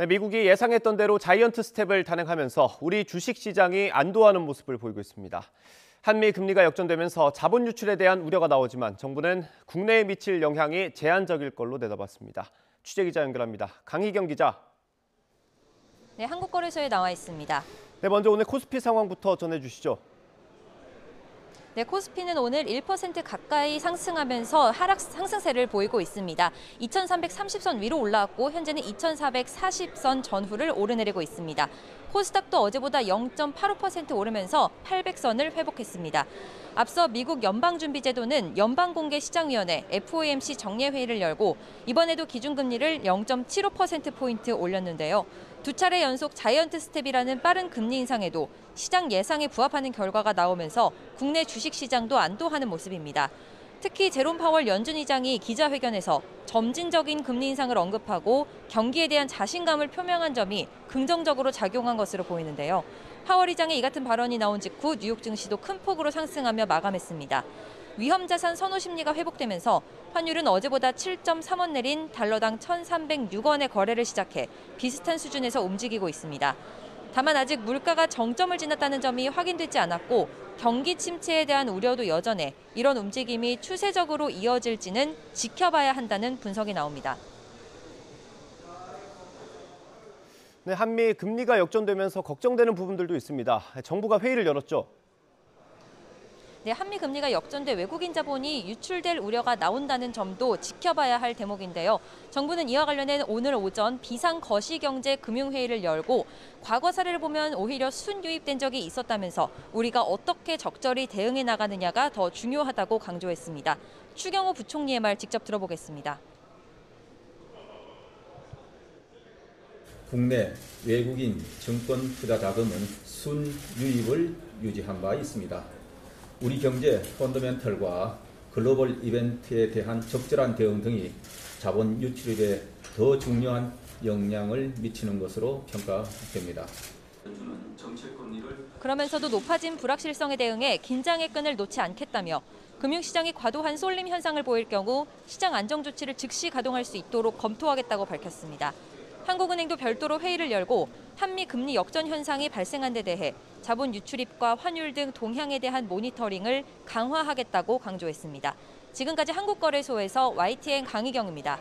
네, 미국이 예상했던 대로 자이언트 스텝을 단행하면서 우리 주식시장이 안도하는 모습을 보이고 있습니다. 한미 금리가 역전되면서 자본 유출에 대한 우려가 나오지만 정부는 국내에 미칠 영향이 제한적일 걸로 내다봤습니다. 취재기자 연결합니다. 강희경 기자. 네, 한국거래소에 나와 있습니다. 네, 먼저 오늘 코스피 상황부터 전해주시죠. 네, 코스피는 오늘 1% 가까이 상승하면서 상승세를 보이고 있습니다. 2330선 위로 올라왔고 현재는 2440선 전후를 오르내리고 있습니다. 코스닥도 어제보다 0.85% 오르면서 800선을 회복했습니다. 앞서 미국 연방준비제도는 연방공개시장위원회 FOMC 정례회의를 열고 이번에도 기준금리를 0.75%포인트 올렸는데요. 두 차례 연속 자이언트 스텝이라는 빠른 금리 인상에도 시장 예상에 부합하는 결과가 나오면서 국내 주식시장도 안도하는 모습입니다. 특히 제롬 파월 연준 의장이 기자회견에서 점진적인 금리 인상을 언급하고 경기에 대한 자신감을 표명한 점이 긍정적으로 작용한 것으로 보이는데요. 파월 의장의 이 같은 발언이 나온 직후 뉴욕 증시도 큰 폭으로 상승하며 마감했습니다. 위험자산 선호 심리가 회복되면서 환율은 어제보다 7.3원 내린 달러당 1,306원의 거래를 시작해 비슷한 수준에서 움직이고 있습니다. 다만 아직 물가가 정점을 지났다는 점이 확인되지 않았고 경기 침체에 대한 우려도 여전해 이런 움직임이 추세적으로 이어질지는 지켜봐야 한다는 분석이 나옵니다. 네, 한미 금리가 역전되면서 걱정되는 부분들도 있습니다. 정부가 회의를 열었죠. 네, 한미 금리가 역전돼 외국인 자본이 유출될 우려가 나온다는 점도 지켜봐야 할 대목인데요. 정부는 이와 관련해 오늘 오전 비상거시경제 금융회의를 열고 과거 사례를 보면 오히려 순유입된 적이 있었다면서 우리가 어떻게 적절히 대응해 나가느냐가 더 중요하다고 강조했습니다. 추경호 부총리의 말 직접 들어보겠습니다. 국내 외국인 증권 투자 자금은 순유입을 유지한 바 있습니다. 우리 경제 펀더멘털과 글로벌 이벤트에 대한 적절한 대응 등이 자본 유출에 더 중요한 영향을 미치는 것으로 평가됩니다. 그러면서도 높아진 불확실성에 대응해 긴장의 끈을 놓지 않겠다며 금융시장이 과도한 쏠림 현상을 보일 경우 시장 안정 조치를 즉시 가동할 수 있도록 검토하겠다고 밝혔습니다. 한국은행도 별도로 회의를 열고 한미 금리 역전 현상이 발생한 데 대해 자본 유출입과 환율 등 동향에 대한 모니터링을 강화하겠다고 강조했습니다. 지금까지 한국거래소에서 YTN 강희경입니다.